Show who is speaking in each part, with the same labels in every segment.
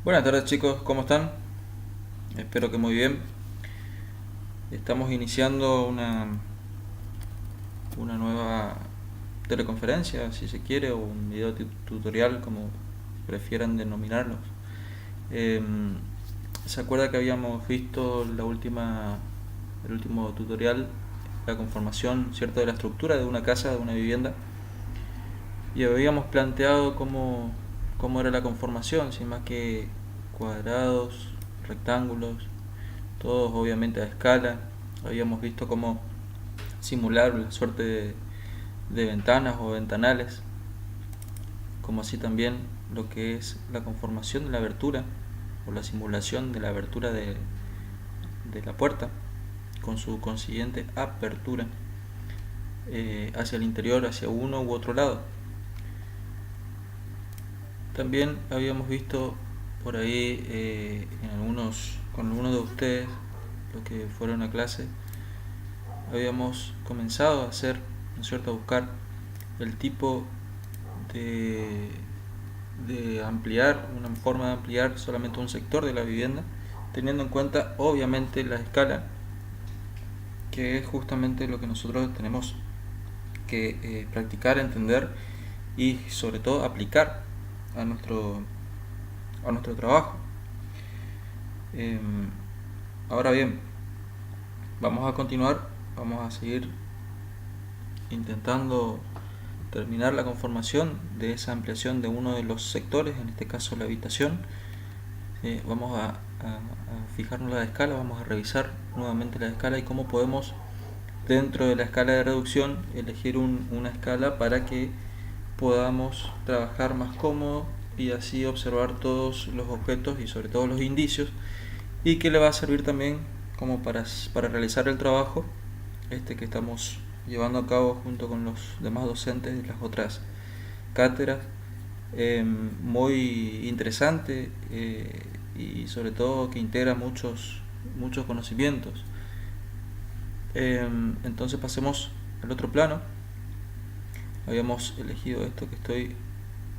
Speaker 1: Buenas tardes chicos, ¿cómo están? Espero que muy bien. Estamos iniciando una nueva teleconferencia, si se quiere, o un video tutorial, como prefieran denominarlos. Em, ¿Se acuerda que habíamos visto el último tutorial, la conformación, cierto, de la estructura de una casa, de una vivienda? Y habíamos planteado cómo era la conformación, sin más que cuadrados, rectángulos, todos obviamente a escala. Habíamos visto cómo simular una suerte de ventanas o ventanales, como así también lo que es la conformación de la abertura o la simulación de la abertura de la puerta con su consiguiente apertura hacia el interior, hacia uno u otro lado. También habíamos visto por ahí con algunos de ustedes, los que fueron a clase, habíamos comenzado a hacer, ¿no es cierto?, a buscar el tipo de, de ampliar, una forma de ampliar solamente un sector de la vivienda, teniendo en cuenta obviamente la escala, que es justamente lo que nosotros tenemos que practicar, entender y sobre todo aplicar a nuestro trabajo. Eh, Ahora bien, vamos a continuar, vamos a seguir intentando terminar la conformación de esa ampliación de uno de los sectores, en este caso la habitación. Vamos a fijarnos la escala, vamos a revisar nuevamente la escala y cómo podemos dentro de la escala de reducción elegir una escala para que podamos trabajar más cómodo y así observar todos los objetos y sobre todo los indicios, y que le va a servir también como para realizar el trabajo que estamos llevando a cabo junto con los demás docentes de las otras cátedras. Muy interesante, y sobre todo que integra muchos conocimientos. Entonces pasemos al otro plano. Habíamos elegido esto que estoy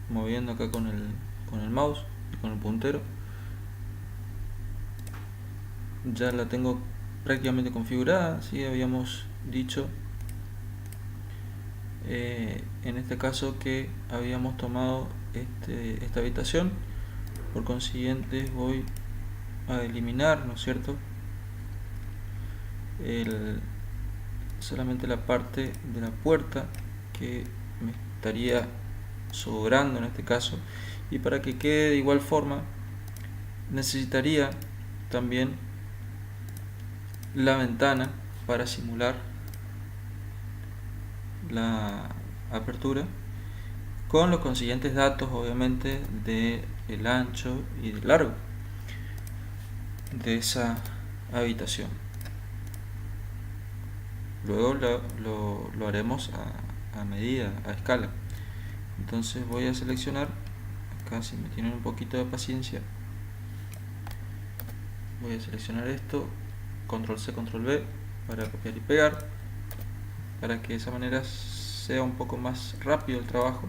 Speaker 1: moviendo acá con el mouse y con el puntero. Ya la tengo prácticamente configurada, ¿sí? Habíamos dicho en este caso que habíamos tomado esta habitación. Por consiguiente voy a eliminar, ¿no es cierto?, el, solamente la parte de la puerta que me estaría sobrando en este caso, y para que quede de igual forma necesitaría también la ventana para simular la apertura con los consiguientes datos obviamente de el ancho y el largo de esa habitación. Luego lo haremos a medida, a escala. Entonces voy a seleccionar, acá si me tienen un poquito de paciencia, voy a seleccionar esto, control C, control V, para copiar y pegar, para que de esa manera sea un poco más rápido el trabajo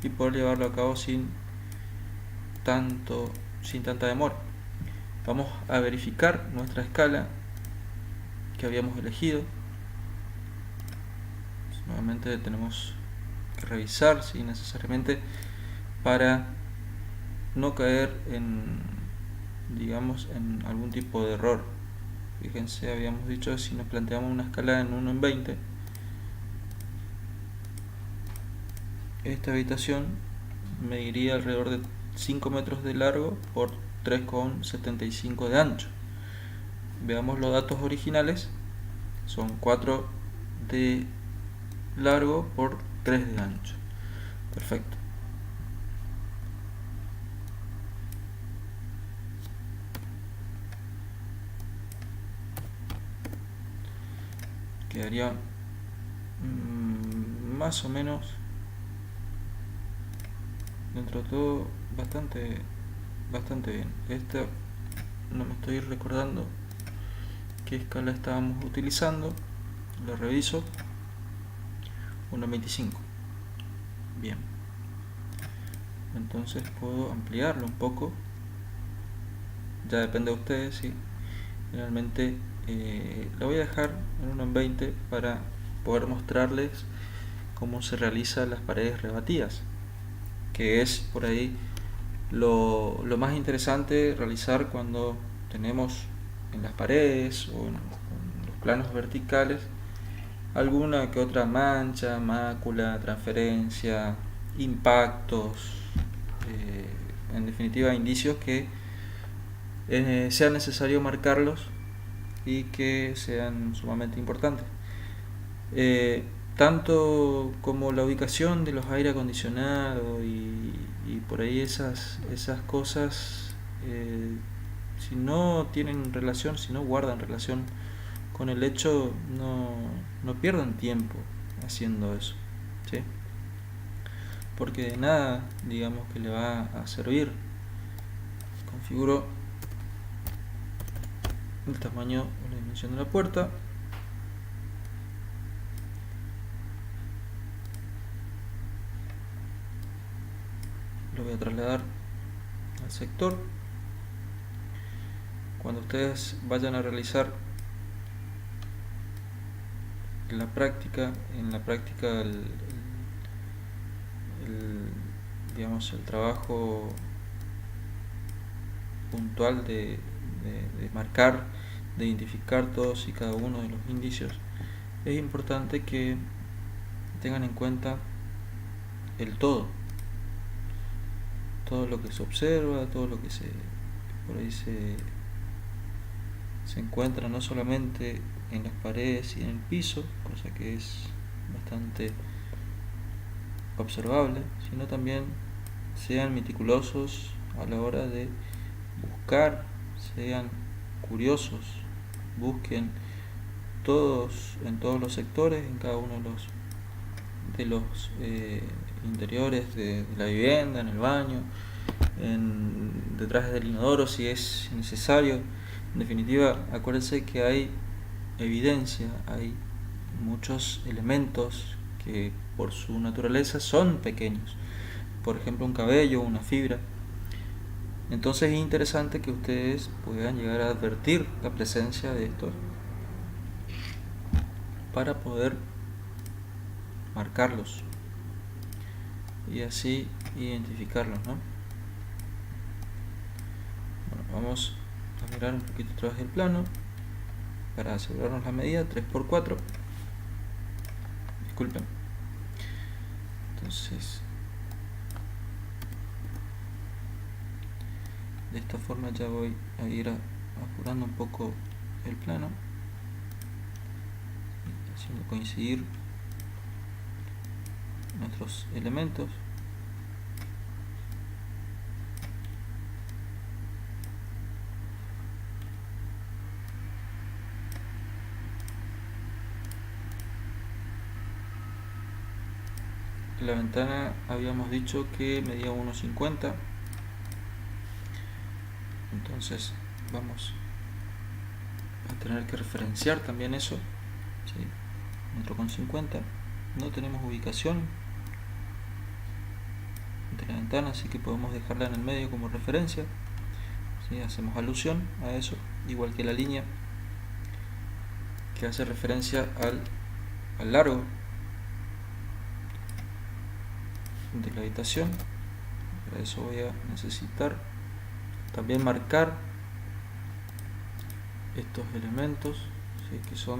Speaker 1: y poder llevarlo a cabo sin tanta demora. Vamos a verificar nuestra escala que habíamos elegido. Nuevamente tenemos que revisar si necesariamente, para no caer en algún tipo de error. Fíjense, habíamos dicho, si nos planteamos una escala en 1 en 20, esta habitación mediría alrededor de 5 metros de largo por 3,75 de ancho. Veamos los datos originales, son 4 de largo por 3 de ancho. Perfecto. Quedaría más o menos, dentro de todo, bastante bien. Esta no me estoy recordando qué escala estábamos utilizando. Lo reviso. 1.25. Bien. Entonces puedo ampliarlo un poco ya depende de ustedes, ¿sí? Generalmente lo voy a dejar en 1 en 20 para poder mostrarles cómo se realizan las paredes rebatidas, que es por ahí lo más interesante realizar cuando tenemos en las paredes o en los planos verticales alguna que otra mancha, mácula, transferencia, impactos, en definitiva indicios que sea necesario marcarlos y que sean sumamente importantes. Eh, Tanto como la ubicación de los aire acondicionados y por ahí esas cosas, si no tienen relación, si no guardan relación con el hecho, no pierdan tiempo haciendo eso, ¿sí? Porque de nada, digamos, que le va a servir. Configuro el tamaño o la dimensión de la puerta. Lo voy a trasladar al sector. Cuando ustedes vayan a realizar en la práctica digamos, el trabajo puntual de marcar, de identificar todos y cada uno de los indicios, es importante que tengan en cuenta el todo lo que se observa, todo lo que por ahí se encuentra no solamente en las paredes y en el piso, cosa que es bastante observable, sino también sean meticulosos a la hora de buscar, sean curiosos, busquen en todos los sectores, en cada uno de los interiores de la vivienda, en el baño, detrás del inodoro si es necesario. En definitiva, acuérdense que hay evidencia, hay muchos elementos que por su naturaleza son pequeños, por ejemplo un cabello, una fibra. Entonces es interesante que ustedes puedan llegar a advertir la presencia de estos para poder marcarlos y así identificarlos, ¿no? Bueno, vamos a mirar un poquito a través del plano para asegurarnos la medida 3×4. Disculpen. Entonces, de esta forma ya voy a ir apurando un poco el plano, haciendo coincidir nuestros elementos. La ventana habíamos dicho que medía 1,50, entonces vamos a tener que referenciar también eso, ¿sí? 1,50 m. No tenemos ubicación de la ventana, así que podemos dejarla en el medio como referencia, ¿sí? Hacemos alusión a eso, igual que la línea que hace referencia al largo de la habitación. Para eso voy a necesitar también marcar estos elementos, ¿sí? Que son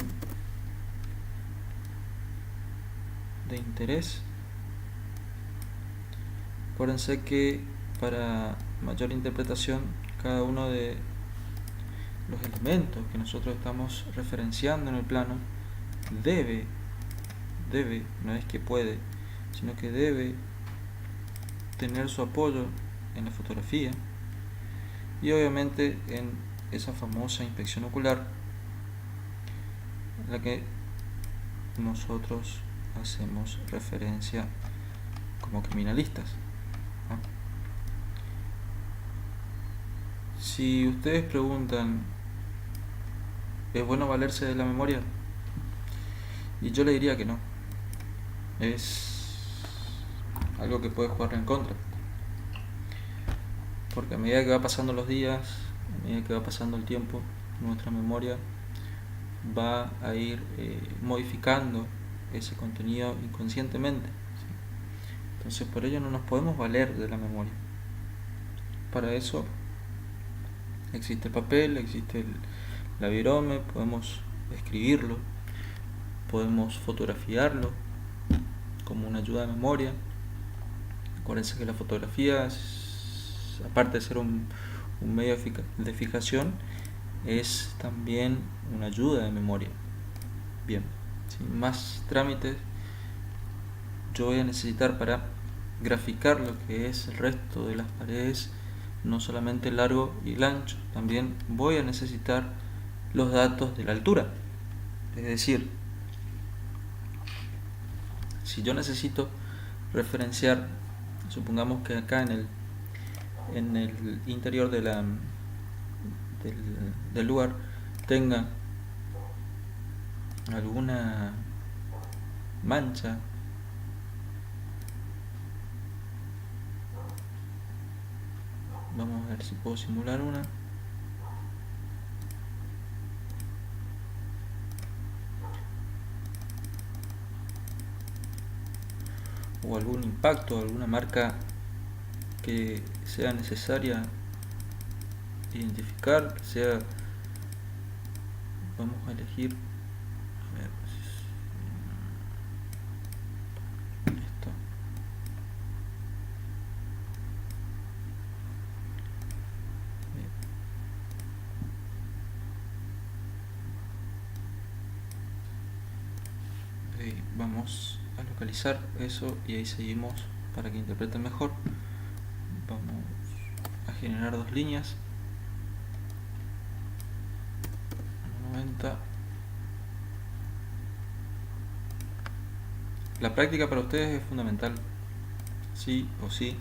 Speaker 1: de interés. Acuérdense que para mayor interpretación, cada uno de los elementos que nosotros estamos referenciando en el plano debe, no es que puede, sino que debe tener su apoyo en la fotografía y obviamente en esa famosa inspección ocular a la que nosotros hacemos referencia como criminalistas, ¿no? Si ustedes preguntan, ¿es bueno valerse de la memoria? Y yo le diría que no. Es algo que puede jugar en contra. Porque a medida que va pasando los días, a medida que va pasando el tiempo, nuestra memoria va a ir modificando ese contenido inconscientemente, ¿sí? Entonces por ello no nos podemos valer de la memoria. Para eso existe el papel, existe la virome, podemos escribirlo, podemos fotografiarlo como una ayuda de memoria. Acuérdense que la fotografía, aparte de ser un medio de fijación, es también una ayuda de memoria. Bien, sin más trámites, yo voy a necesitar para graficar lo que es el resto de las paredes, no solamente el largo y el ancho, también voy a necesitar los datos de la altura. Es decir, si yo necesito referenciar, supongamos que acá en el interior de del lugar tenga alguna mancha, vamos a ver si puedo simular una. O algún impacto, alguna marca que sea necesaria identificar, que sea, vamos a elegir, a ver, esto. Vamos a localizar eso y ahí seguimos para que interpreten mejor. Vamos a generar dos líneas. 90. La práctica para ustedes es fundamental, sí o sí.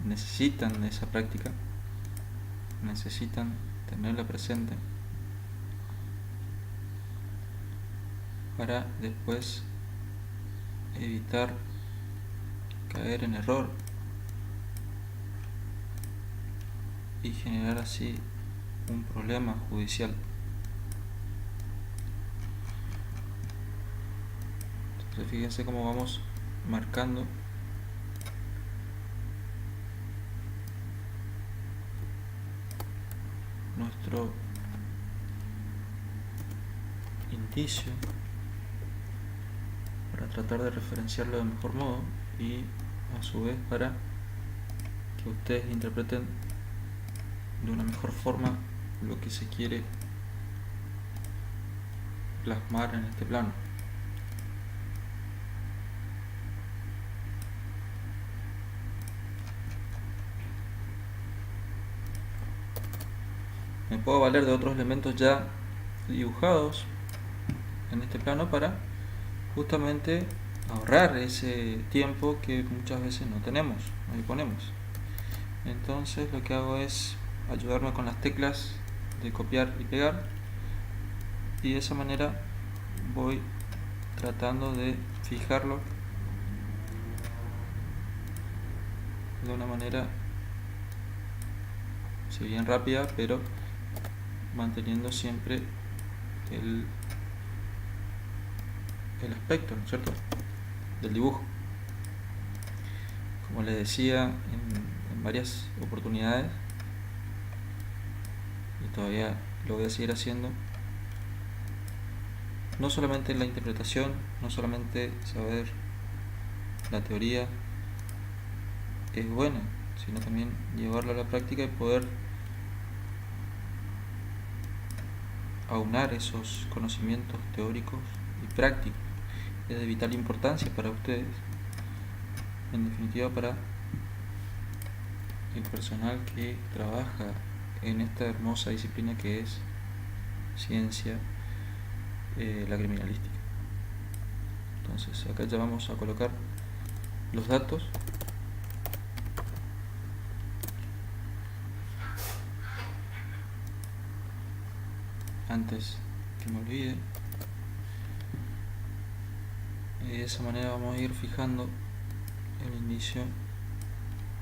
Speaker 1: Necesitan esa práctica, necesitan tenerla presente para después evitar caer en error y generar así un problema judicial. Entonces fíjense cómo vamos marcando nuestro indicio para tratar de referenciarlo de mejor modo y a su vez para que ustedes interpreten de una mejor forma lo que se quiere plasmar en este plano. Me puedo valer de otros elementos ya dibujados en este plano para justamente ahorrar ese tiempo que muchas veces no tenemos, no disponemos. Entonces lo que hago es ayudarme con las teclas de copiar y pegar, y de esa manera voy tratando de fijarlo de una manera, si bien rápida, pero manteniendo siempre el aspecto, ¿no es cierto?, del dibujo. Como les decía en varias oportunidades, y todavía lo voy a seguir haciendo, no solamente la interpretación, no solamente saber la teoría es buena, sino también llevarlo a la práctica y poder aunar esos conocimientos teóricos y prácticos. Es de vital importancia para ustedes, en definitiva para el personal que trabaja en esta hermosa disciplina que es ciencia, la criminalística. Entonces acá ya vamos a colocar los datos. Antes que me olvide, y de esa manera vamos a ir fijando el inicio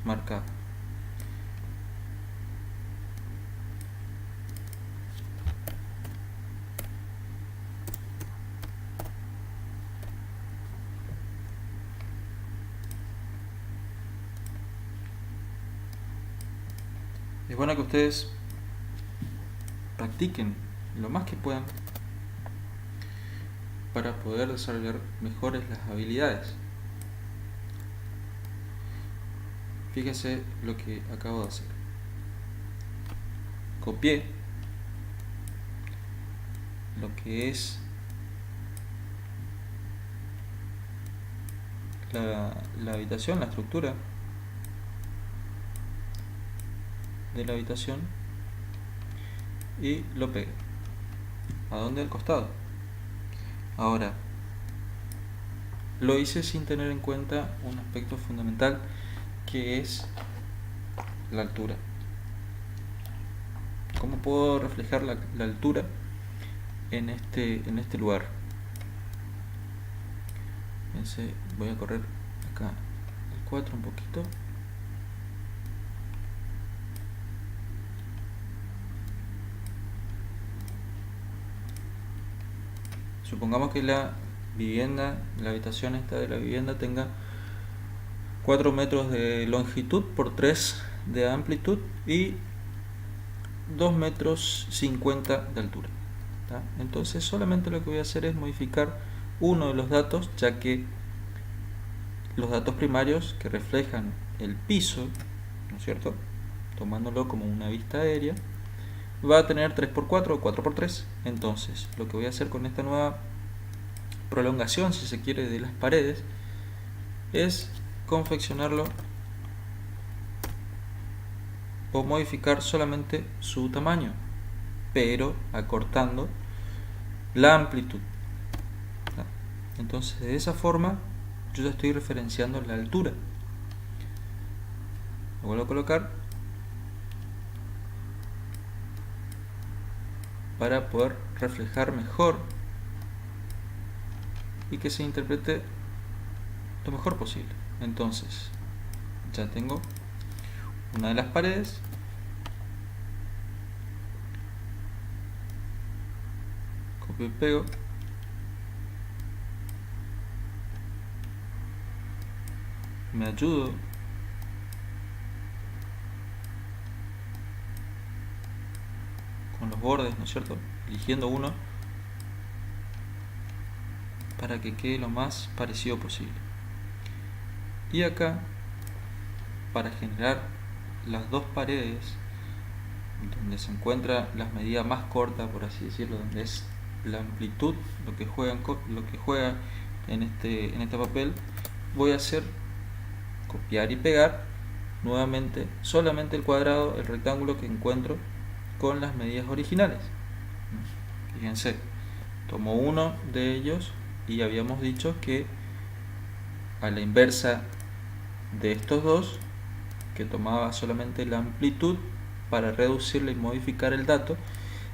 Speaker 1: marcado. Es bueno que ustedes practiquen lo más que puedan para poder desarrollar mejores las habilidades. Fíjese lo que acabo de hacer. Copié lo que es la habitación, la estructura de la habitación, y lo pegué. ¿A dónde? Al costado. Ahora, lo hice sin tener en cuenta un aspecto fundamental, que es la altura. ¿Cómo puedo reflejar la altura en este lugar? Fíjense, voy a correr acá el 4 un poquito. Supongamos que la habitación esta de la vivienda tenga 4 metros de longitud por 3 de amplitud y 2 metros 50 de altura. ¿Tá? Entonces solamente lo que voy a hacer es modificar uno de los datos, ya que los datos primarios que reflejan el piso, ¿no es cierto?, tomándolo como una vista aérea, va a tener 3×4 o 4×3. Entonces lo que voy a hacer con esta nueva prolongación, si se quiere, de las paredes, es confeccionarlo o modificar solamente su tamaño, pero acortando la amplitud. Entonces de esa forma yo ya estoy referenciando la altura. Lo vuelvo a colocar para poder reflejar mejor y que se interprete lo mejor posible. Entonces ya tengo una de las paredes, copio y pego, me ayudo con los bordes, ¿no es cierto?, eligiendo uno para que quede lo más parecido posible. Y acá, para generar las dos paredes donde se encuentra las medidas más cortas, por así decirlo, donde es la amplitud lo que juega en este papel, voy a hacer copiar y pegar nuevamente solamente el cuadrado, el rectángulo que encuentro con las medidas originales. Fíjense, tomo uno de ellos y habíamos dicho que a la inversa de estos dos, que tomaba solamente la amplitud para reducirla y modificar el dato,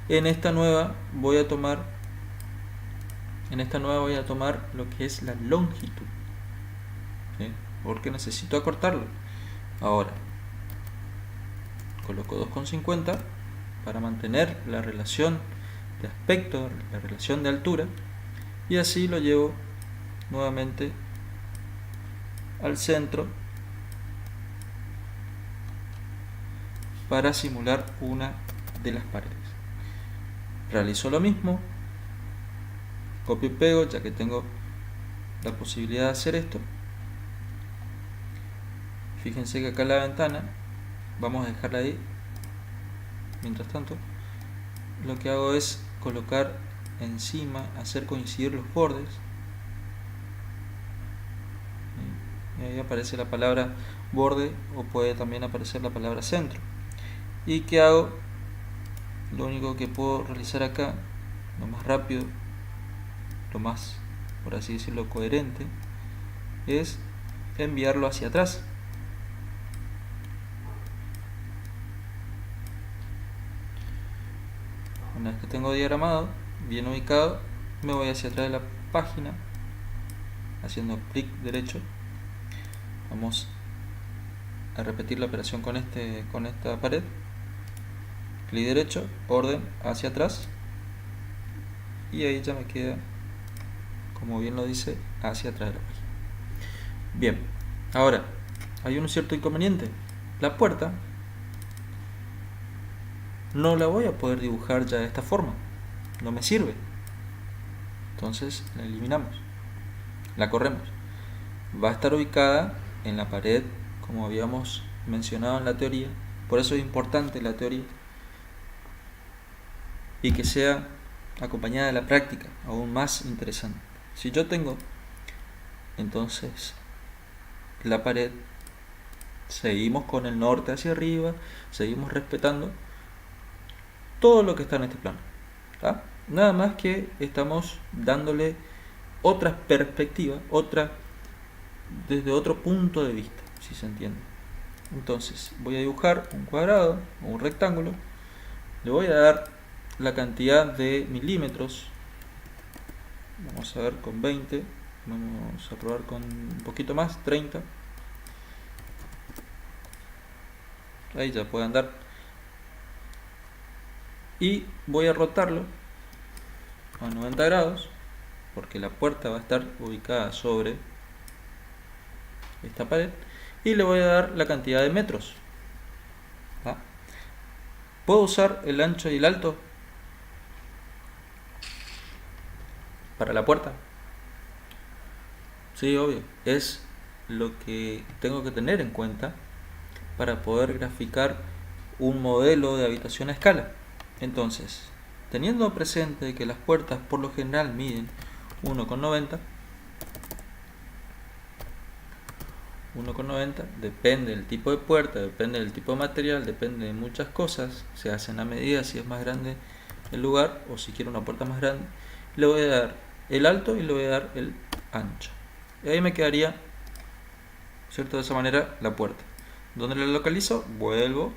Speaker 1: en esta nueva voy a tomar lo que es la longitud, ¿sí?, porque necesito acortarlo. Ahora coloco 2,50 para mantener la relación de aspecto, la relación de altura, y así lo llevo nuevamente al centro para simular una de las paredes. Realizo lo mismo, copio y pego, ya que tengo la posibilidad de hacer esto. Fíjense que acá la ventana vamos a dejarla ahí. Mientras tanto, lo que hago es colocar encima, hacer coincidir los bordes, y ahí aparece la palabra borde, o puede también aparecer la palabra centro. ¿Y qué hago? Lo único que puedo realizar acá, lo más rápido, lo más, por así decirlo, coherente, es enviarlo hacia atrás. Una vez que tengo diagramado, bien ubicado, me voy hacia atrás de la página, haciendo clic derecho. Vamos a repetir la operación con esta pared. Clic derecho, orden hacia atrás, y ahí ya me queda, como bien lo dice, hacia atrás de la página. Bien, ahora hay un cierto inconveniente. La puerta no la voy a poder dibujar ya de esta forma, no me sirve. Entonces la eliminamos, la corremos. Va a estar ubicada en la pared, como habíamos mencionado en la teoría. Por eso es importante la teoría y que sea acompañada de la práctica, aún más interesante. Si yo tengo entonces la pared, seguimos con el norte hacia arriba, seguimos respetando todo lo que está en este plano, ¿tá? Nada más que estamos dándole otra perspectiva, desde otro punto de vista, si se entiende. Entonces voy a dibujar un cuadrado o un rectángulo, le voy a dar la cantidad de milímetros, vamos a ver con 20, vamos a probar con un poquito más, 30, ahí ya puede andar, y voy a rotarlo a 90 grados porque la puerta va a estar ubicada sobre esta pared, y le voy a dar la cantidad de metros. ¿tá? ¿Puedo usar el ancho y el alto para la puerta? Sí, obvio, es lo que tengo que tener en cuenta para poder graficar un modelo de habitación a escala. Entonces, teniendo presente que las puertas por lo general miden 1,90, depende del tipo de puerta, depende del tipo de material, depende de muchas cosas, se hacen a medida si es más grande el lugar o si quiero una puerta más grande. Le voy a dar el alto y le voy a dar el ancho. Y ahí me quedaría, ¿cierto? De esa manera la puerta. ¿Dónde la localizo? Vuelvo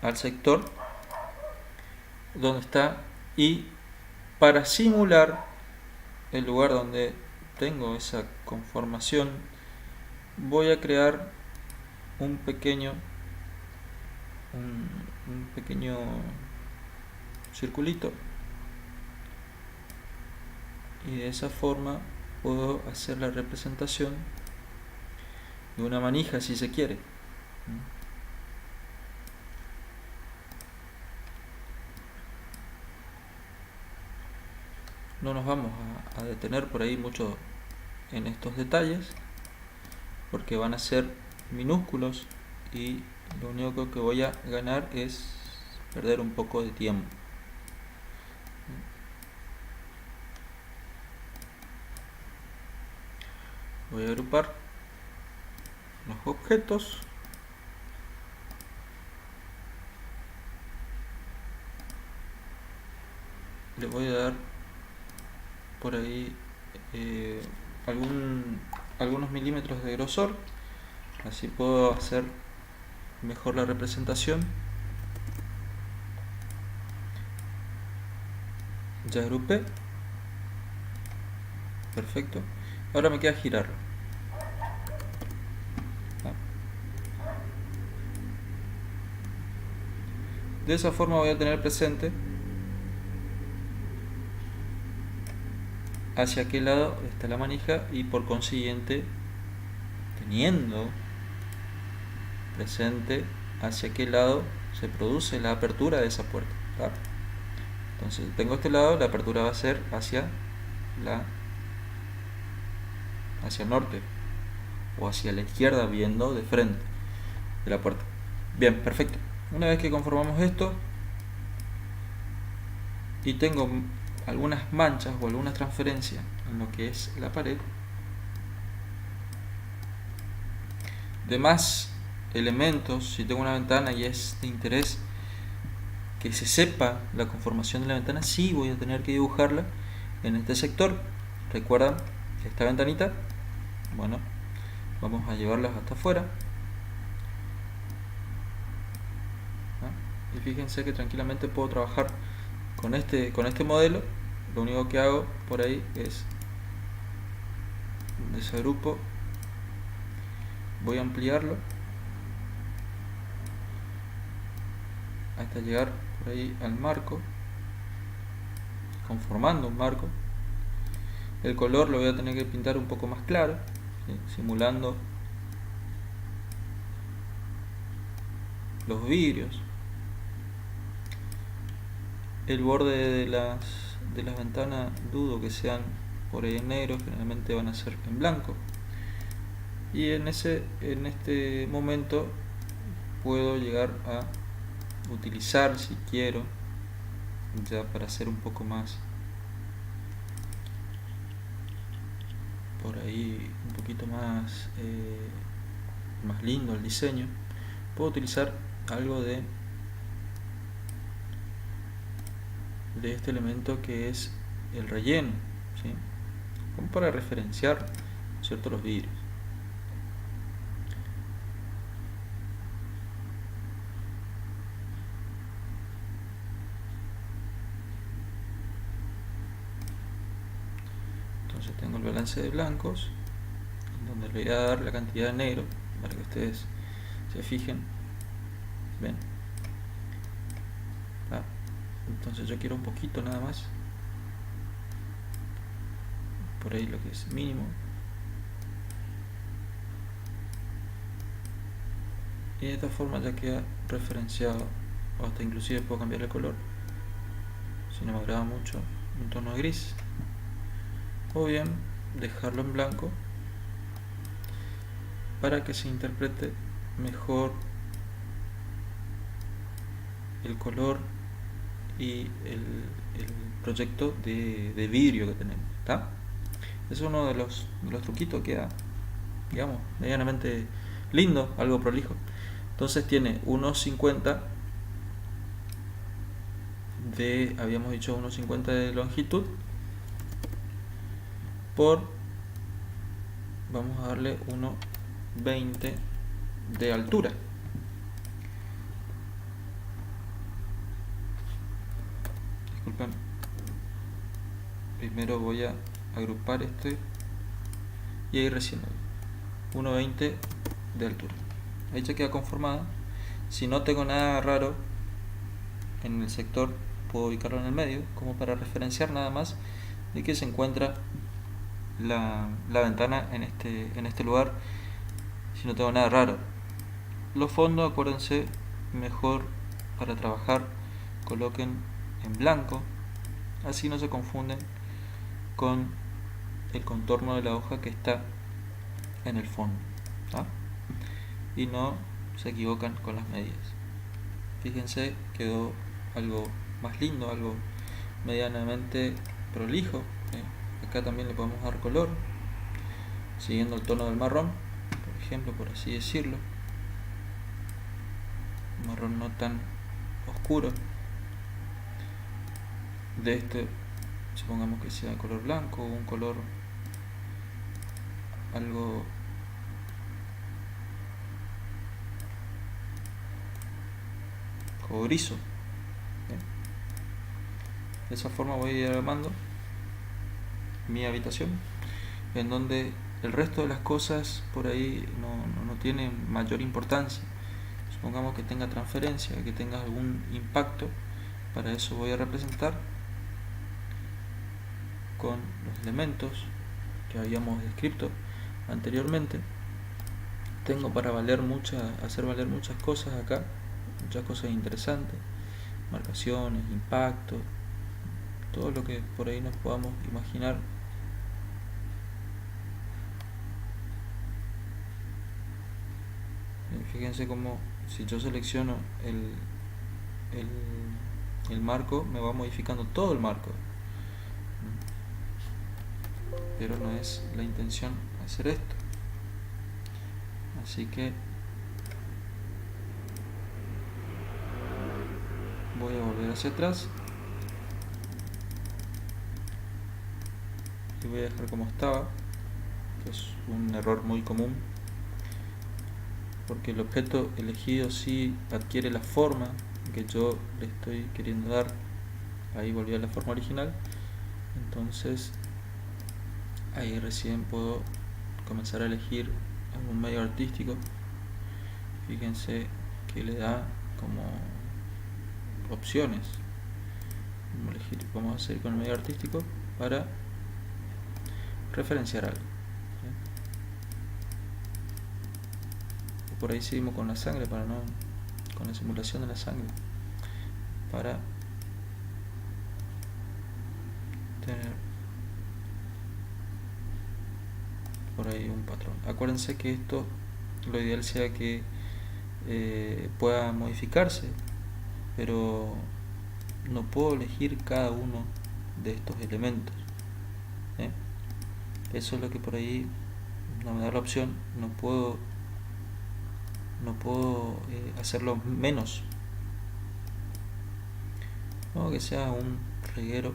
Speaker 1: al sector donde está, y para simular el lugar donde tengo esa conformación voy a crear un pequeño circulito, y de esa forma puedo hacer la representación de una manija si se quiere. No nos vamos a detener por ahí mucho en estos detalles porque van a ser minúsculos y lo único que voy a ganar es perder un poco de tiempo. Voy a agrupar los objetos. Le voy a dar por ahí algunos milímetros de grosor, así puedo hacer mejor la representación. Ya agrupé, perfecto. Ahora me queda girarlo. De esa forma voy a tener presente hacia qué lado está la manija y por consiguiente teniendo presente hacia qué lado se produce la apertura de esa puerta. ¿tá? Entonces tengo este lado, la apertura va a ser hacia el norte o hacia la izquierda, viendo de frente de la puerta. Bien, perfecto. Una vez que conformamos esto y tengo algunas manchas o algunas transferencias en lo que es la pared, demás elementos, si tengo una ventana y es de interés que se sepa la conformación de la ventana, sí voy a tener que dibujarla en este sector. ¿Recuerdan esta ventanita? Bueno, vamos a llevarlas hasta afuera. Y fíjense que tranquilamente puedo trabajar con este modelo. Lo único que hago por ahí es desagrupo, voy a ampliarlo hasta llegar por ahí al marco, conformando un marco. El color lo voy a tener que pintar un poco más claro, ¿sí? Simulando los vidrios. El borde de las ventanas dudo que sean por ahí en negro, generalmente van a ser en blanco. Y en este momento puedo llegar a utilizar, si quiero, ya para hacer un poco más por ahí, un poquito más más lindo el diseño, puedo utilizar algo de este elemento que es el relleno, ¿sí? Como para referenciar, ¿cierto?, los vidrios. Entonces tengo el balance de blancos, donde le voy a dar la cantidad de negro para que ustedes se fijen. ¿Ven? Entonces yo quiero un poquito nada más, por ahí lo que es mínimo, y de esta forma ya queda referenciado, o hasta inclusive puedo cambiar el color si no me agrada mucho un tono gris, o bien dejarlo en blanco para que se interprete mejor el color y el proyecto de vidrio que tenemos, ¿está? Es uno de los truquitos que queda, digamos, medianamente lindo, algo prolijo. Entonces tiene 1,50 de, habíamos dicho 1,50 de longitud por, vamos a darle 1,20 de altura. Disculpen, primero voy a agrupar este y ahí recién 1,20 de altura. Ahí ya queda conformada. Si no tengo nada raro en el sector, puedo ubicarlo en el medio como para referenciar nada más de que se encuentra la ventana en este lugar. Si no tengo nada raro, los fondos, acuérdense, mejor para trabajar coloquen en blanco, así no se confunden con el contorno de la hoja que está en el fondo, ¿tá? Y no se equivocan con las medidas. Fíjense, quedó algo más lindo, algo medianamente prolijo, ¿eh? Acá también le podemos dar color siguiendo el tono del marrón, por ejemplo, por así decirlo, un marrón no tan oscuro. De este, supongamos que sea color blanco o un color algo cobrizo. De esa forma voy a ir armando mi habitación, en donde el resto de las cosas por ahí no tienen mayor importancia. Supongamos que tenga transferencia, que tenga algún impacto. Para eso voy a representar con los elementos que habíamos descrito anteriormente. Tengo para hacer valer muchas cosas acá, muchas cosas interesantes, marcaciones, impactos, todo lo que por ahí nos podamos imaginar. Fíjense como si yo selecciono el marco, me va modificando todo el marco, pero no es la intención hacer esto. Así que voy a volver hacia atrás y voy a dejar como estaba, que es un error muy común, porque el objeto elegido sí adquiere la forma que yo le estoy queriendo dar. Ahí volví a la forma original, entonces ahí recién puedo comenzar a elegir algún medio artístico. Fíjense que le da como opciones. Vamos a seguir con el medio artístico para referenciar algo. Por ahí seguimos con la sangre, con la simulación de la sangre, para acuérdense que esto lo ideal sea que pueda modificarse, pero no puedo elegir cada uno de estos elementos, ¿eh? Eso es lo que por ahí no me da la opción. No puedo hacerlo menos, no, que sea un reguero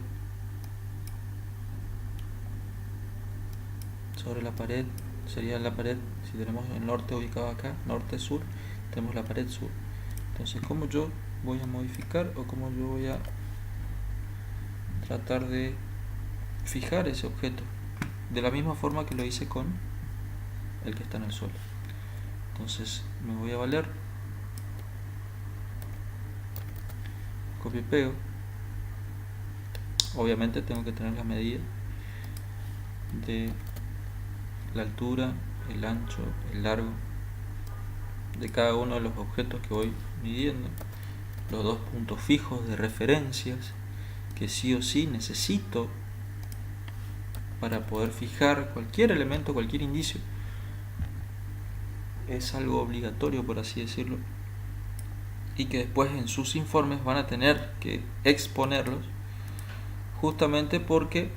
Speaker 1: sobre la pared. Sería la pared, si tenemos el norte ubicado acá, norte sur, tenemos la pared sur. Entonces, ¿cómo yo voy a modificar o cómo yo voy a tratar de fijar ese objeto? De la misma forma que lo hice con el que está en el suelo. Entonces me voy a valer, copio y pego. Obviamente tengo que tener la medida de la altura, el ancho, el largo de cada uno de los objetos que voy midiendo, los dos puntos fijos de referencias que sí o sí necesito para poder fijar cualquier elemento, cualquier indicio. Es algo obligatorio, por así decirlo, y que después en sus informes van a tener que exponerlos, justamente porque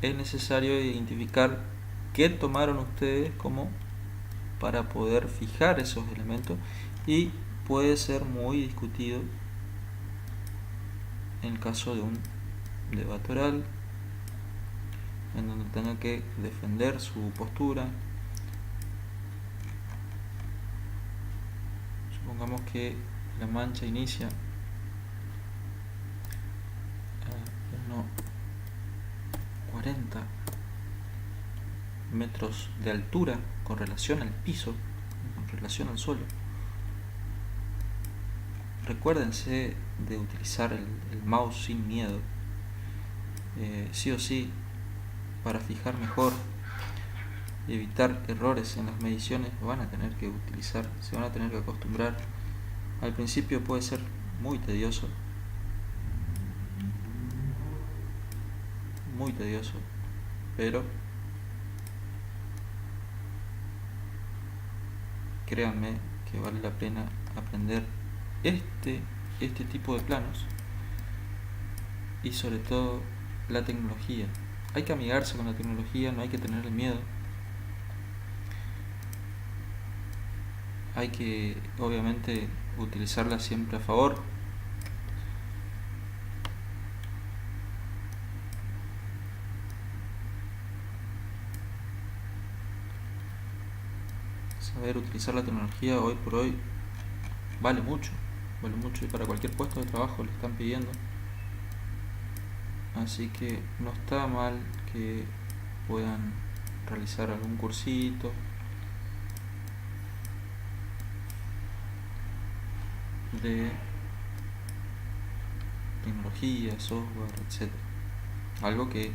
Speaker 1: es necesario identificar qué tomaron ustedes como para poder fijar esos elementos, y puede ser muy discutido en el caso de un debate oral en donde tenga que defender su postura. Supongamos que la mancha inicia a 1,40 metros de altura con relación al piso, con relación al suelo. Recuérdense de utilizar el mouse sin miedo. Sí o sí, para fijar mejor y evitar errores en las mediciones, se van a tener que acostumbrar. Al principio puede ser muy tedioso, pero créanme que vale la pena aprender este tipo de planos, y sobre todo la tecnología. Hay que amigarse con la tecnología, no hay que tenerle miedo. Hay que, obviamente, utilizarla siempre a favor. Saber utilizar la tecnología hoy por hoy vale mucho, y para cualquier puesto de trabajo le están pidiendo. Así que no está mal que puedan realizar algún cursito de tecnología, software, etc. Algo que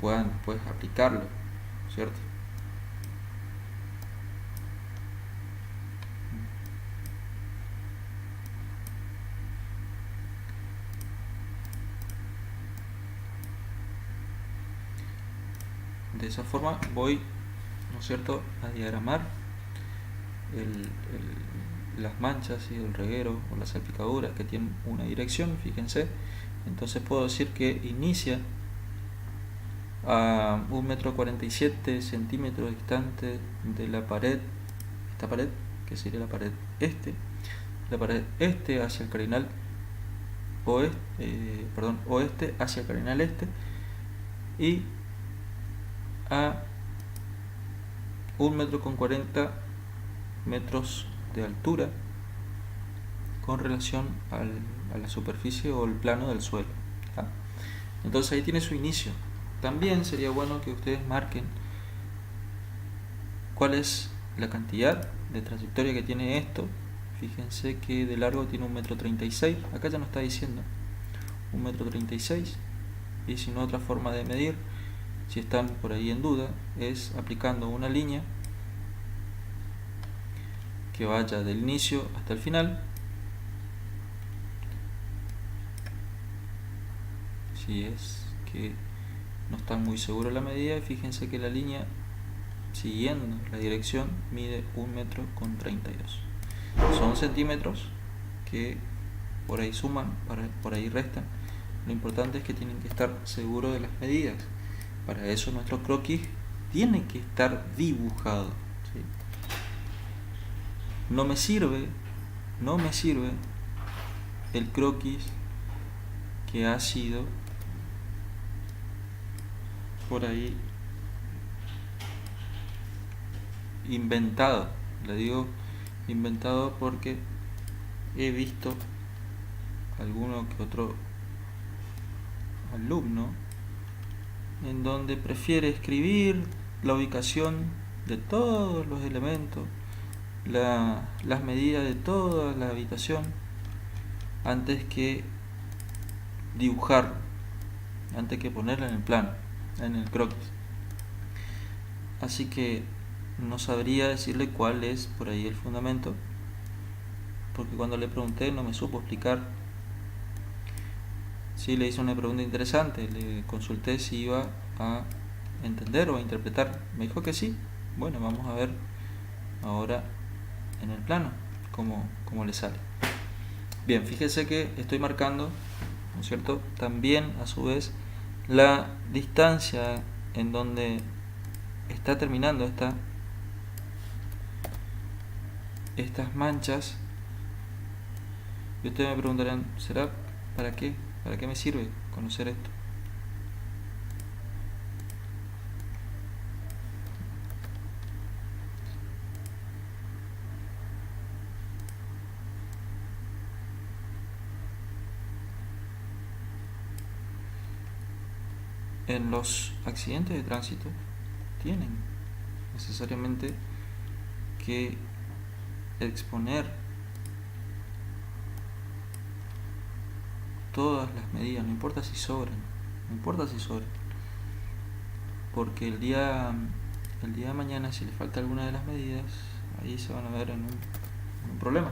Speaker 1: puedan después aplicarlo, ¿cierto? De esa forma voy, ¿no es cierto?, a diagramar las manchas y el reguero o las salpicaduras que tienen una dirección, fíjense. Entonces puedo decir que inicia a 1,47 m distante de la pared, esta pared, que sería la pared este hacia el cardinal oeste hacia el cardinal este, y a 1,40 m de altura con relación a la superficie o el plano del suelo. Entonces ahí tiene su inicio. También sería bueno que ustedes marquen cuál es la cantidad de trayectoria que tiene esto. Fíjense que de largo tiene 1,36 m. Acá ya no está diciendo 1,36 m. Y si no, otra forma de medir, si están por ahí en duda, es aplicando una línea que vaya del inicio hasta el final. Si es que no están muy seguros de la medida, fíjense que la línea siguiendo la dirección, mide 1,32 metros. Son centímetros que por ahí suman, por ahí restan. Lo importante es que tienen que estar seguros de las medidas. Para eso nuestro croquis tiene que estar dibujado, ¿sí? No me sirve el croquis que ha sido por ahí inventado. Le digo inventado porque he visto alguno que otro alumno en donde prefiere escribir la ubicación de todos los elementos, las medidas de toda la habitación, antes que dibujar, antes que ponerla en el plano, en el croquis. Así que no sabría decirle cuál es por ahí el fundamento, porque cuando le pregunté no me supo explicar. Sí, le hice una pregunta interesante, le consulté si iba a entender o a interpretar. Me dijo que sí. Bueno, vamos a ver ahora en el plano cómo le sale. Bien, fíjese que estoy marcando, ¿no es cierto?, también a su vez la distancia en donde está terminando estas manchas. Y ustedes me preguntarán, ¿será para qué? ¿Para qué me sirve conocer esto? En los accidentes de tránsito tienen necesariamente que exponer todas las medidas, no importa si sobran, porque el día de mañana, si le falta alguna de las medidas, ahí se van a ver en un problema.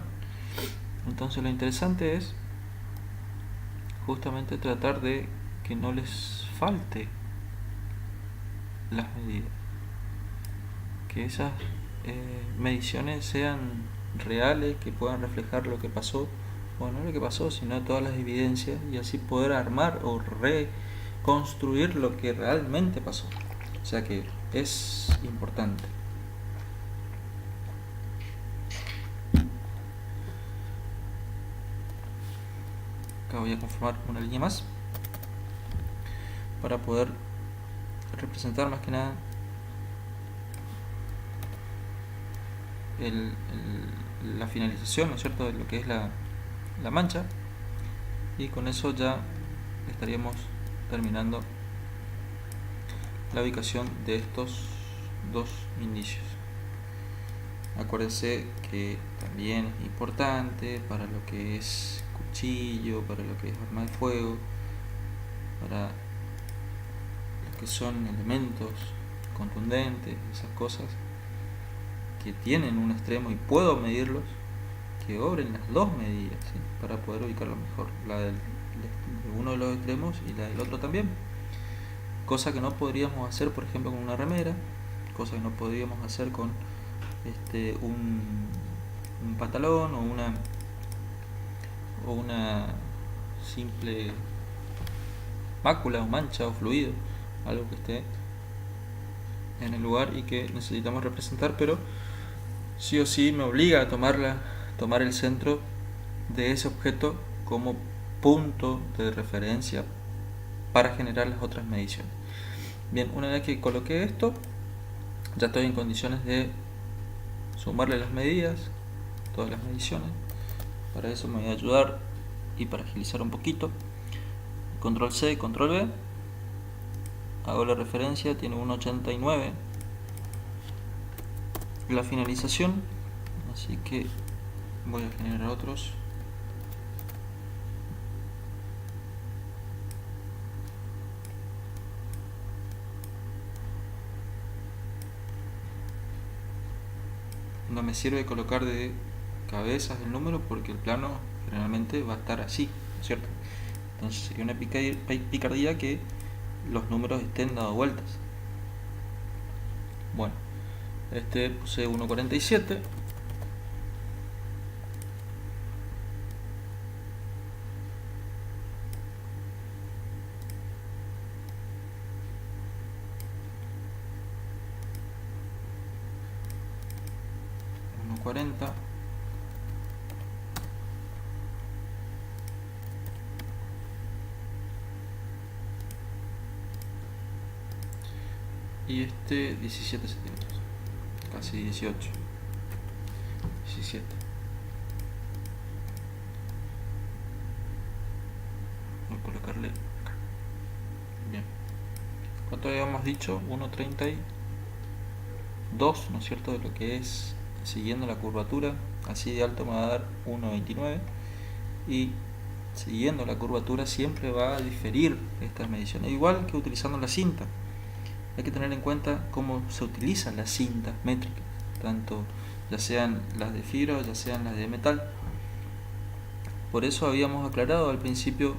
Speaker 1: Entonces lo interesante es justamente tratar de que no les falte las medidas, que esas mediciones sean reales, que puedan reflejar lo que pasó, o no lo que pasó, sino todas las evidencias, y así poder armar o reconstruir lo que realmente pasó. O sea que es importante. Acá voy a conformar una línea más para poder representar más que nada la finalización, ¿no es cierto?, de lo que es la mancha, y con eso ya estaríamos terminando la ubicación de estos dos indicios. Acuérdense que también es importante para lo que es cuchillo, para lo que es arma de fuego, para lo que son elementos contundentes, esas cosas que tienen un extremo y puedo medirlos, que obren las dos medidas, ¿sí?, para poder ubicarlo mejor, la de uno de los extremos y la del otro también, cosa que no podríamos hacer por ejemplo con una remera, cosa que no podríamos hacer con un pantalón o una simple mácula o mancha o fluido, algo que esté en el lugar y que necesitamos representar, pero sí o sí me obliga a tomar el centro de ese objeto como punto de referencia para generar las otras mediciones. Bien, una vez que coloqué esto, ya estoy en condiciones de sumarle las medidas, todas las mediciones. Para eso me voy a ayudar y para agilizar un poquito, control C, control V, hago la referencia, tiene 1,89 la finalización, así que voy a generar otros. No me sirve colocar de cabezas el número porque el plano generalmente va a estar así, ¿cierto? Entonces sería una picardía que los números estén dado vueltas. Bueno, Este posee 1,47. .40. Y este 17 centímetros, casi 18, 17. Voy a colocarle acá. Bien. ¿Cuánto habíamos dicho? 1,32, ¿no es cierto? De lo que es siguiendo la curvatura. Así de alto me va a dar 1,29. Y siguiendo la curvatura siempre va a diferir estas mediciones, igual que utilizando la cinta. Hay que tener en cuenta cómo se utilizan las cintas métricas, tanto ya sean las de fibra o ya sean las de metal. Por eso habíamos aclarado al principio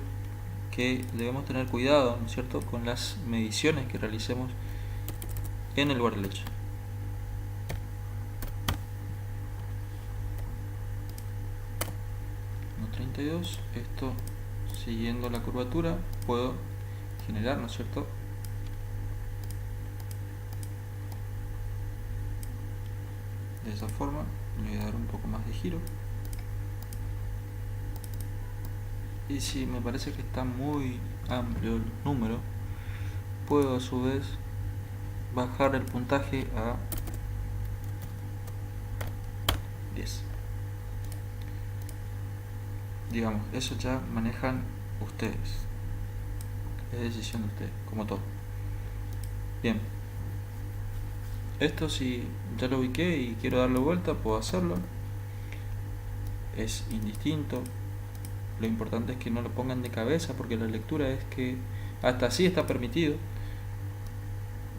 Speaker 1: que debemos tener cuidado, ¿no es cierto?, con las mediciones que realicemos en el lugar del hecho. Esto, siguiendo la curvatura, puedo generar, ¿no es cierto?, de esa forma. Le voy a dar un poco más de giro. Y si me parece que está muy amplio el número, puedo a su vez bajar el puntaje a 10. Digamos, eso ya manejan ustedes. Es decisión de ustedes, como todo. Bien. Esto, si ya lo ubiqué y quiero darle vuelta, puedo hacerlo. Es indistinto. Lo importante es que no lo pongan de cabeza, porque la lectura es que hasta así está permitido.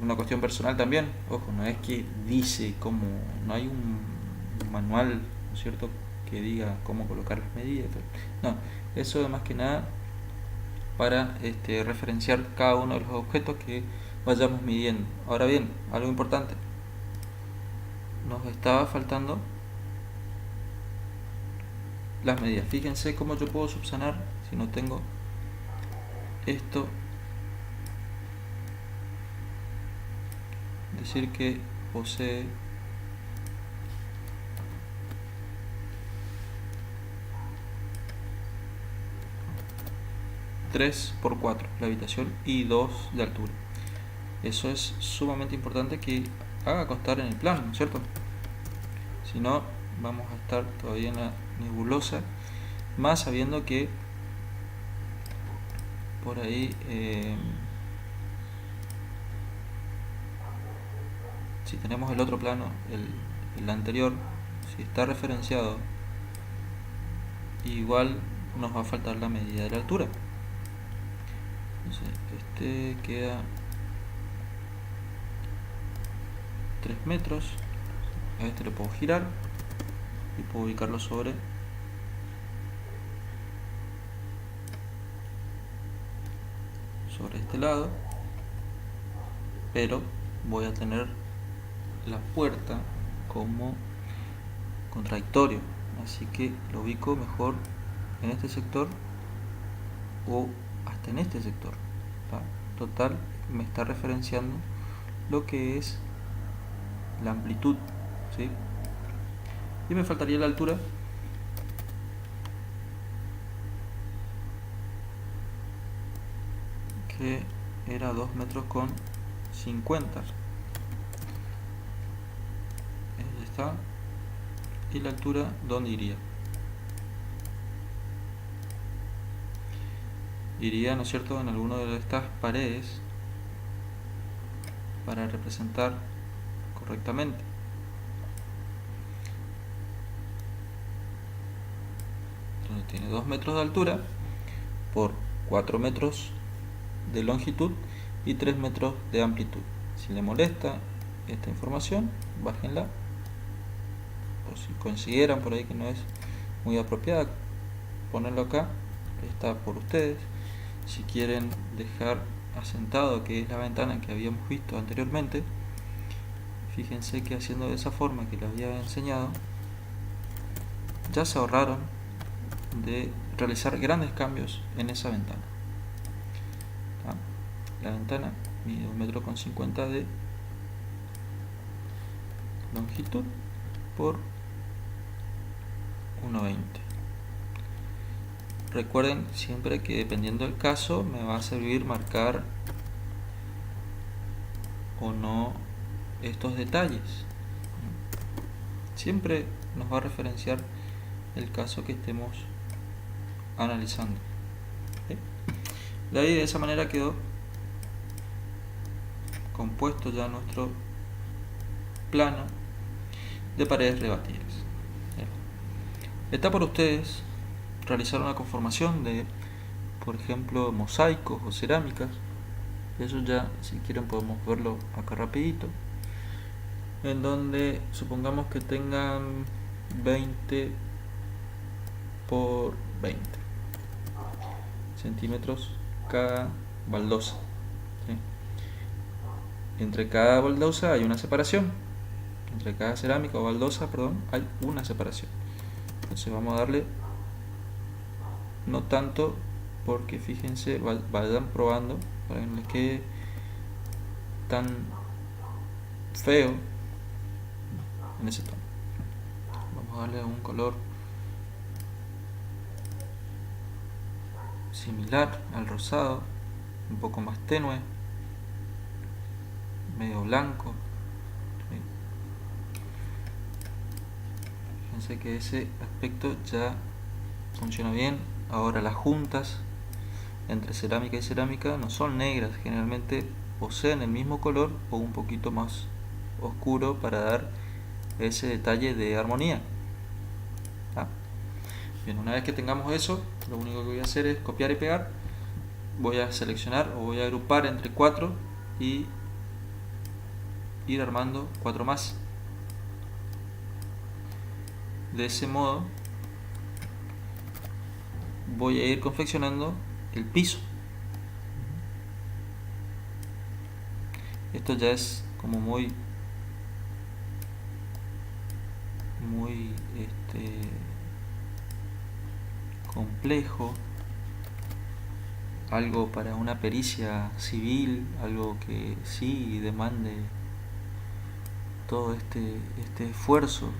Speaker 1: Una cuestión personal también. Ojo, no es que dice cómo, no hay un manual, ¿no es cierto?, que diga cómo colocar las medidas. No, eso es más que nada para referenciar cada uno de los objetos que vayamos midiendo. Ahora bien, algo importante, nos estaba faltando las medidas. Fíjense cómo yo puedo subsanar si no tengo esto. Decir que posee ...3 por 4 la habitación y 2 de altura. Eso es sumamente importante que haga constar en el plano, ¿no es cierto? Si no, vamos a estar todavía en la nebulosa, más sabiendo que por ahí si tenemos el otro plano, el anterior, si está referenciado, igual nos va a faltar la medida de la altura. Entonces, este queda 3 metros. A este lo puedo girar y puedo ubicarlo sobre este lado, pero voy a tener la puerta como contradictorio, así que lo ubico mejor en este sector o hasta en este sector. Total, me está referenciando lo que es la amplitud, ¿sí? Y me faltaría la altura, que era 2 metros con 50. Ahí está. Y la altura, ¿dónde iría? Iría, ¿no es cierto?, en alguna de estas paredes para representar correctamente. Entonces tiene 2 metros de altura por 4 metros de longitud y 3 metros de amplitud. Si le molesta esta información, bájenla, o si consideran por ahí que no es muy apropiada, ponerlo acá, está por ustedes. Si quieren dejar asentado que es la ventana que habíamos visto anteriormente, fíjense que haciendo de esa forma que les había enseñado, ya se ahorraron de realizar grandes cambios en esa ventana. La ventana mide 1,50 m de longitud por 1,20 m. Recuerden siempre que dependiendo del caso me va a servir marcar o no estos detalles. Siempre nos va a referenciar el caso que estemos analizando. ¿Sí? De ahí, de esa manera quedó compuesto ya nuestro plano de paredes rebatidas. Está por ustedes realizar una conformación de, por ejemplo, mosaicos o cerámicas. Eso ya, si quieren, podemos verlo acá rapidito, en donde supongamos que tengan 20 por 20 centímetros cada baldosa. ¿Sí? Entre cada baldosa hay una separación. Entre cada cerámica o baldosa, perdón, hay una separación. Entonces vamos a darle no tanto, porque fíjense, vayan probando para que no les quede tan feo en ese tono. Vamos a darle un color similar al rosado, un poco más tenue, medio blanco. ¿Sí? Fíjense que ese aspecto ya funciona bien. Ahora las juntas entre cerámica y cerámica no son negras, generalmente poseen el mismo color o un poquito más oscuro para dar ese detalle de armonía. ¿Ah? Bien, una vez que tengamos eso, lo único que voy a hacer es copiar y pegar. Voy a seleccionar o voy a agrupar entre 4 y ir armando 4 más. De ese modo voy a ir confeccionando el piso. Esto ya es como muy complejo, algo para una pericia civil, algo que sí demande todo este esfuerzo,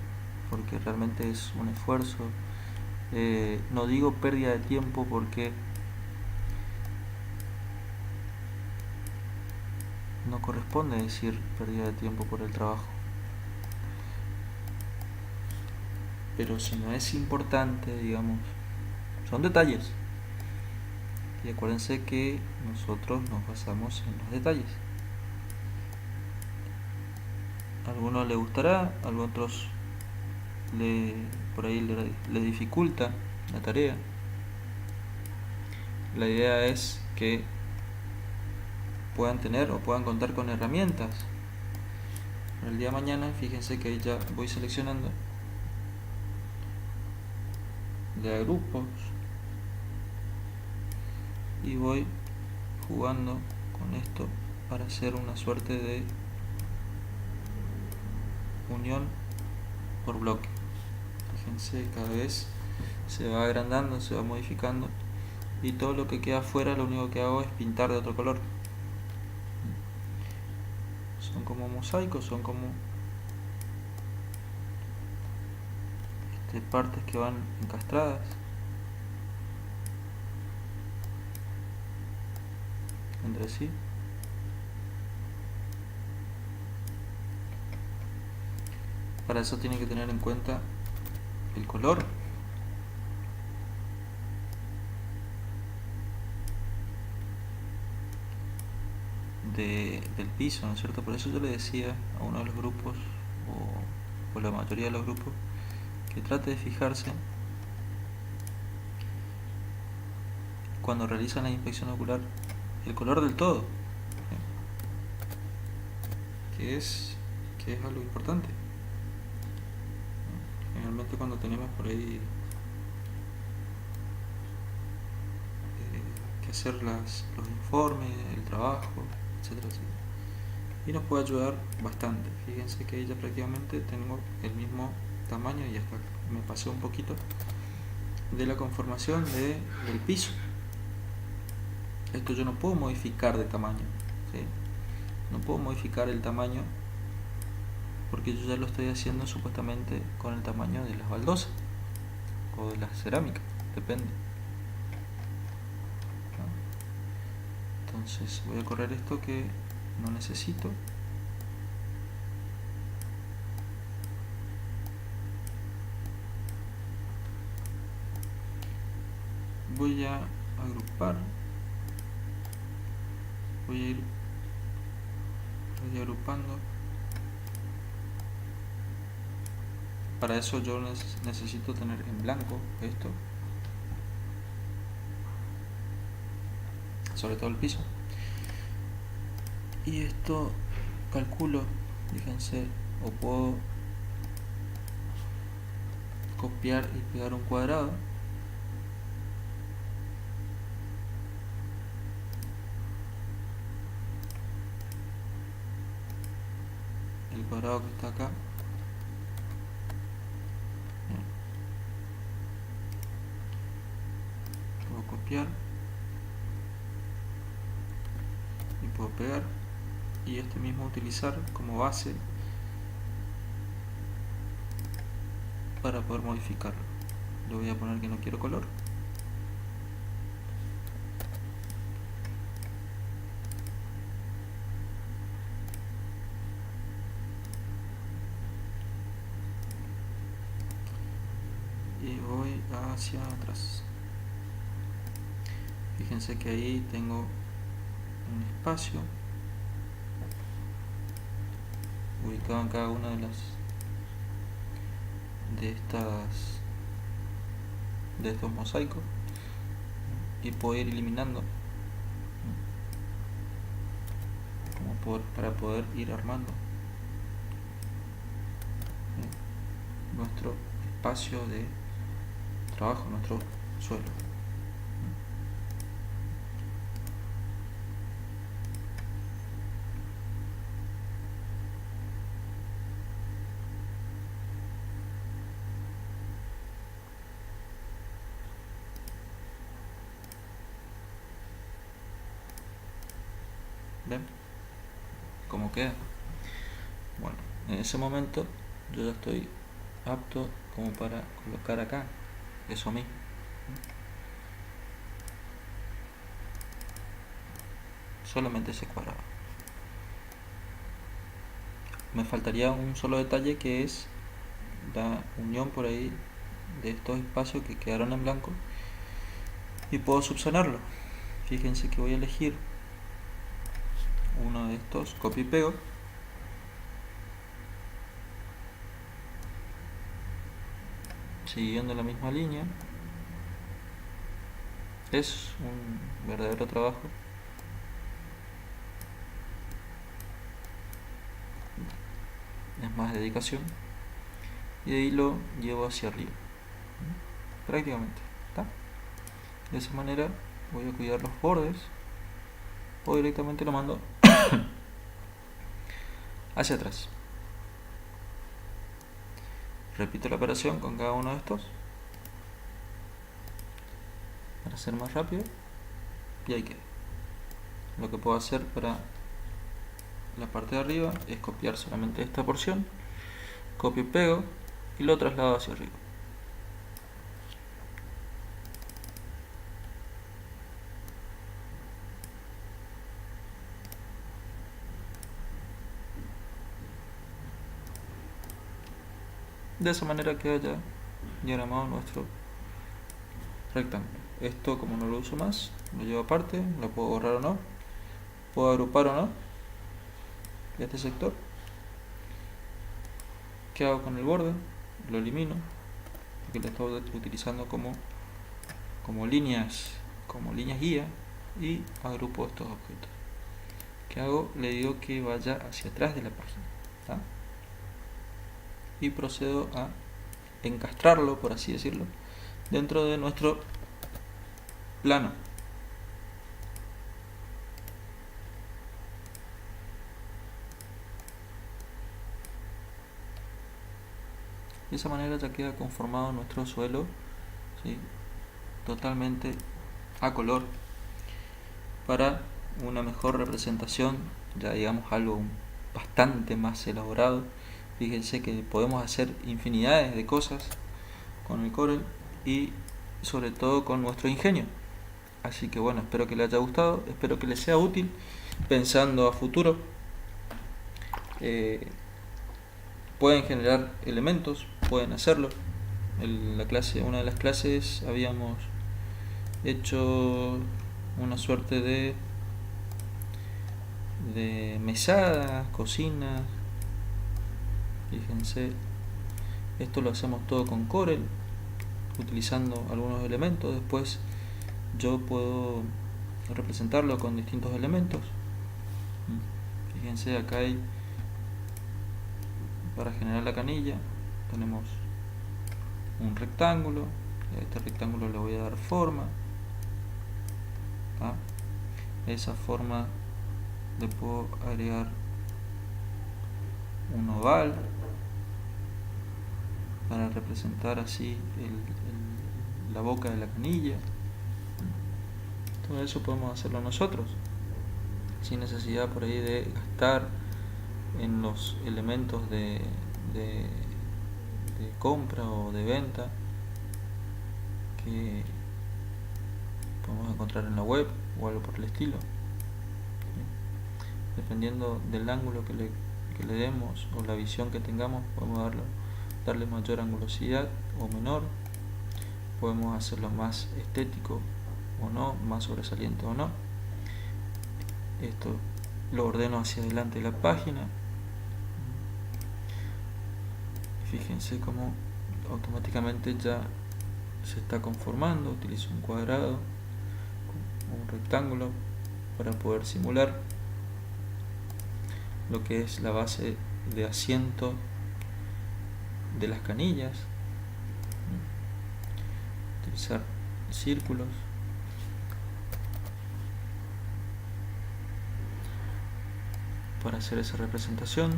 Speaker 1: porque realmente es un esfuerzo. No digo pérdida de tiempo, porque no corresponde decir pérdida de tiempo por el trabajo, pero si no es importante, digamos, son detalles. Y acuérdense que nosotros nos basamos en los detalles. A algunos les gustará, a otros por ahí le dificulta la tarea. La idea es que puedan tener o puedan contar con herramientas. Para el día de mañana, fíjense que ya voy seleccionando de grupos y voy jugando con esto para hacer una suerte de unión por bloque. Fíjense, cada vez se va agrandando, se va modificando, y todo lo que queda afuera lo único que hago es pintar de otro color. Son como mosaicos, son como partes que van encastradas. Entre sí. Para eso tienen que tener en cuenta el color. Del piso, ¿no es cierto? Por eso yo le decía a uno de los grupos, o la mayoría de los grupos, que trate de fijarse cuando realizan la inspección ocular el color del todo, ¿sí? que es algo importante. Generalmente cuando tenemos por ahí que hacer los informes, el trabajo, etcétera, etcétera, y nos puede ayudar bastante. Fíjense que ya prácticamente tengo el mismo tamaño y hasta me pasé un poquito de la conformación del piso. Esto yo no puedo modificar de tamaño, ¿sí? No puedo modificar el tamaño porque yo ya lo estoy haciendo supuestamente con el tamaño de las baldosas o de la cerámica, depende, ¿no? Entonces voy a correr esto que no necesito. Voy a agrupar, voy a ir agrupando. Para eso yo necesito tener en blanco esto, sobre todo el piso. Y esto calculo, fíjense, o puedo copiar y pegar un cuadrado. El cuadrado que está acá. Puedo copiar y puedo pegar, y este mismo utilizar como base para poder modificarlo. Le voy a poner que no quiero color. Y voy hacia atrás. Fíjense que ahí tengo un espacio ubicado en cada una de estos mosaicos, y puedo ir eliminando para poder ir armando nuestro espacio de trabajo, nuestro suelo. ¿Ven cómo queda? Bueno, en ese momento yo ya estoy apto como para colocar acá eso mismo. Solamente ese cuadrado. Me faltaría un solo detalle, que es la unión por ahí de estos espacios que quedaron en blanco, y puedo subsanarlo. Fíjense que voy a elegir uno de estos, copio y pego, siguiendo la misma línea. Es un verdadero trabajo. Es más dedicación. Y de ahí lo llevo hacia arriba. Prácticamente. ¿Está? De esa manera voy a cuidar los bordes, o directamente lo mando hacia atrás. Repito la operación con cada uno de estos para hacer más rápido, y ahí queda. Lo que puedo hacer para la parte de arriba es copiar solamente esta porción, copio y pego y lo traslado hacia arriba. De esa manera queda ya diagramado nuestro rectángulo. Esto, como no lo uso más, lo llevo aparte, lo puedo borrar o no, puedo agrupar o no este sector. ¿Qué hago con el borde? Lo elimino, porque lo estoy utilizando como líneas guía, y agrupo estos objetos. ¿Qué hago? Le digo que vaya hacia atrás de la página, ¿tá? Y procedo a encastrarlo, por así decirlo, dentro de nuestro plano. De esa manera ya queda conformado nuestro suelo, ¿sí? Totalmente a color, para una mejor representación, ya digamos algo bastante más elaborado. Fíjense que podemos hacer infinidades de cosas con el Corel y sobre todo con nuestro ingenio. Así que bueno, espero que les haya gustado, espero que les sea útil pensando a futuro. Pueden generar elementos, pueden hacerlo. Una de las clases habíamos hecho una suerte de mesada, cocina. Fíjense, esto lo hacemos todo con Corel, utilizando algunos elementos. Después yo puedo representarlo con distintos elementos. Fíjense, acá hay, para generar la canilla, tenemos un rectángulo. A este rectángulo le voy a dar forma. Esa forma le puedo agregar un oval para representar así la boca de la canilla. Todo eso podemos hacerlo nosotros, sin necesidad por ahí de gastar en los elementos de compra o de venta que podemos encontrar en la web o algo por el estilo. Dependiendo del ángulo que le demos o la visión que tengamos, podemos darle mayor angulosidad o menor. Podemos hacerlo más estético o no, más sobresaliente o no. Esto lo ordeno hacia adelante de la página. Fíjense cómo automáticamente ya se está conformando. Utilizo un cuadrado, un rectángulo, para poder simular lo que es la base de asiento de las canillas. Utilizar círculos. Para hacer esa representación.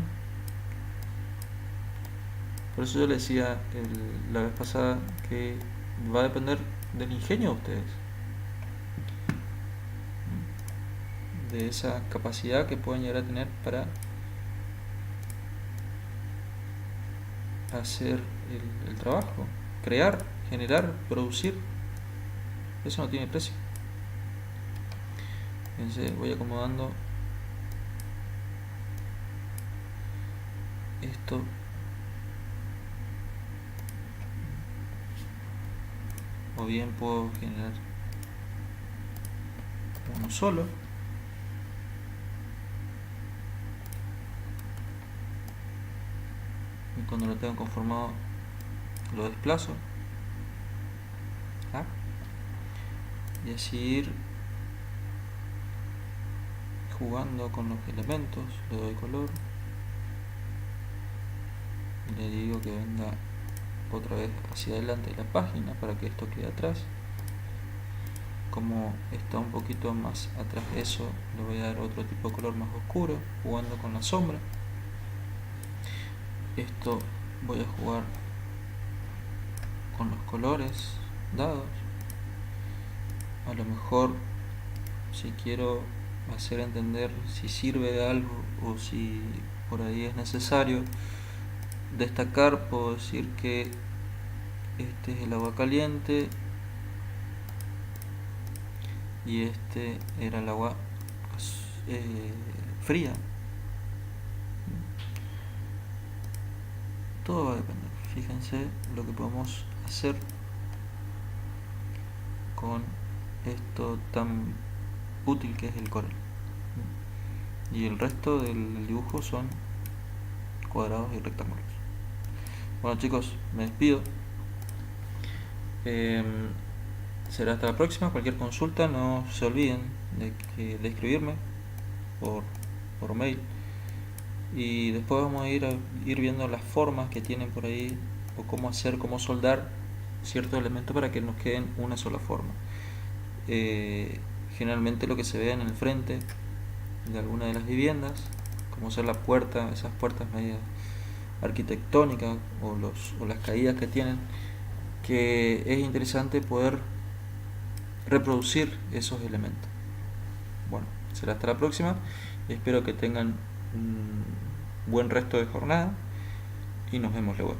Speaker 1: Por eso yo les decía la vez pasada que va a depender del ingenio de ustedes, de esa capacidad que pueden llegar a tener para hacer el trabajo, crear, generar, producir. Eso no tiene precio. Entonces voy acomodando esto o bien puedo generar uno solo. Y cuando lo tengo conformado lo desplazo. Y así ir jugando con los elementos. Le doy color. Le digo que venga otra vez hacia adelante de la página para que esto quede atrás. Como está un poquito más atrás de eso, le voy a dar otro tipo de color más oscuro, jugando con la sombra. Esto voy a jugar con los colores dados. A lo mejor, si quiero hacer entender si sirve de algo o si por ahí es necesario destacar, puedo decir que este es el agua caliente y este era el agua fría. Todo va a depender. Fíjense lo que podemos hacer con esto tan útil que es el Corel. Y el resto del dibujo son cuadrados y rectángulos. Bueno chicos, me despido. Será hasta la próxima. Cualquier consulta, no se olviden de escribirme por mail. Y después vamos a ir viendo las formas que tienen por ahí, o cómo soldar ciertos elementos para que nos queden una sola forma. Generalmente lo que se ve en el frente de alguna de las viviendas, como ser la puerta, esas puertas medias arquitectónicas o las caídas que tienen, que es interesante poder reproducir esos elementos. Bueno, será hasta la próxima. Espero que tengan un buen resto de jornada y nos vemos luego.